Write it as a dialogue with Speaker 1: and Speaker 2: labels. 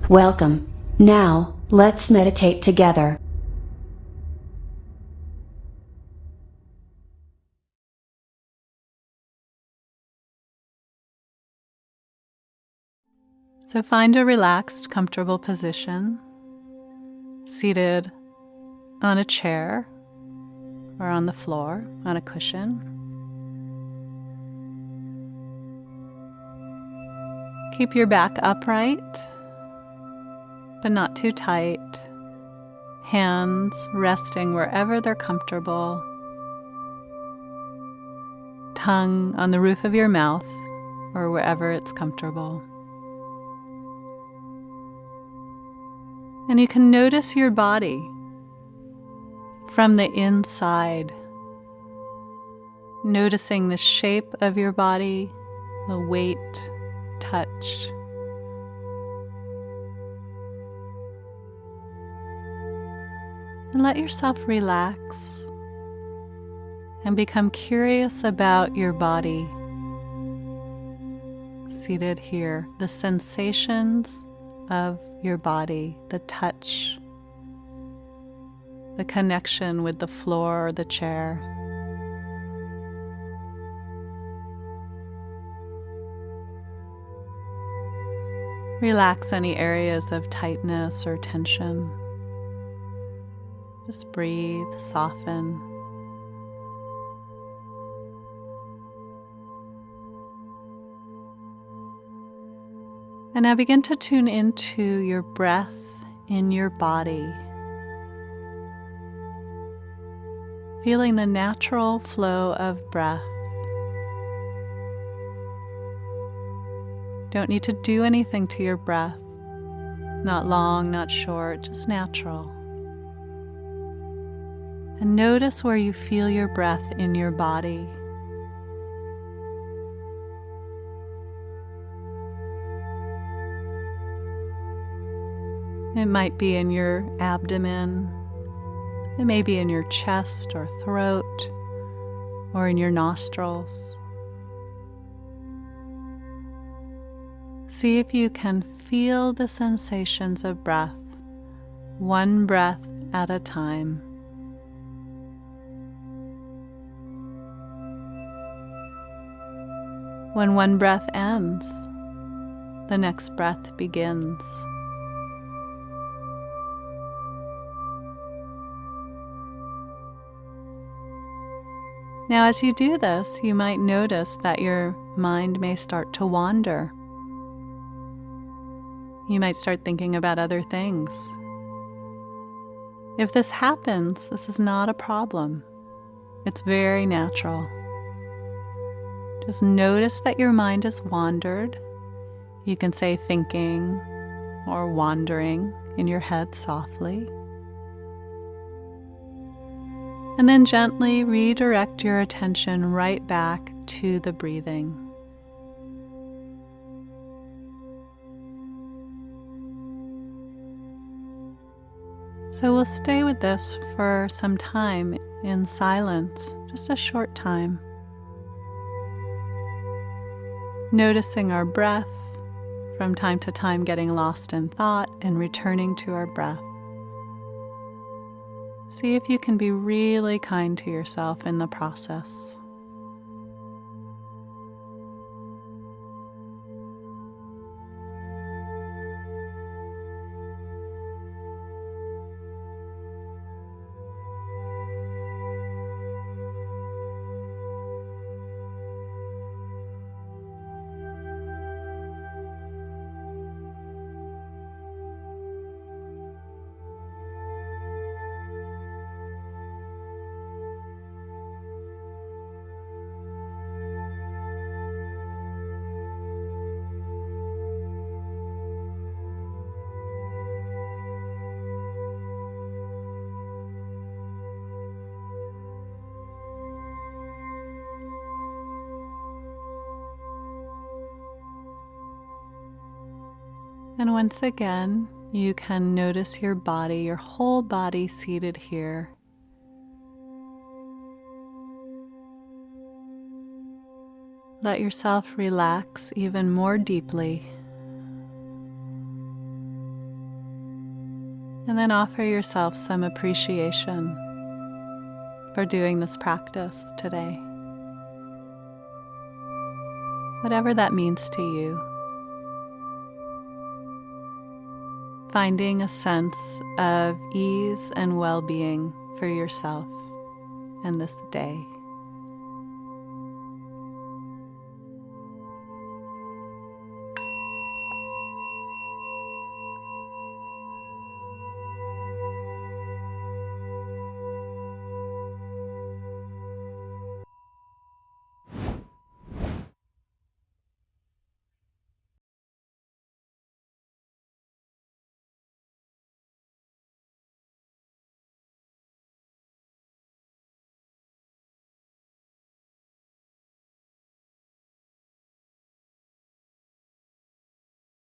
Speaker 1: Welcome. Now, let's meditate together.
Speaker 2: So find a relaxed, comfortable position, seated on a chair or on the floor, on a cushion. Keep your back upright, but not too tight. Hands resting wherever they're comfortable. Tongue on the roof of your mouth or wherever it's comfortable. And you can notice your body from the inside, noticing the shape of your body, the weight, touch. And let yourself relax and become curious about your body, seated here, the sensations of your body, the touch, the connection with the floor or the chair. Relax any areas of tightness or tension. Just breathe, soften. And now begin to tune into your breath in your body, feeling the natural flow of breath. Don't need to do anything to your breath, not long, not short, just natural. And notice where you feel your breath in your body. It might be in your abdomen, it may be in your chest or throat, or in your nostrils. See if you can feel the sensations of breath, one breath at a time. When one breath ends, the next breath begins. Now, as you do this, you might notice that your mind may start to wander. You might start thinking about other things. If this happens, this is not a problem. It's very natural. Just notice that your mind has wandered. You can say thinking or wandering in your head softly. And then gently redirect your attention right back to the breathing. So we'll stay with this for some time in silence, just a short time. Noticing our breath, from time to time getting lost in thought and returning to our breath. See if you can be really kind to yourself in the process. And once again, you can notice your body, your whole body seated here. Let yourself relax even more deeply. And then offer yourself some appreciation for doing this practice today. Whatever that means to you. Finding a sense of ease and well-being for yourself in this day.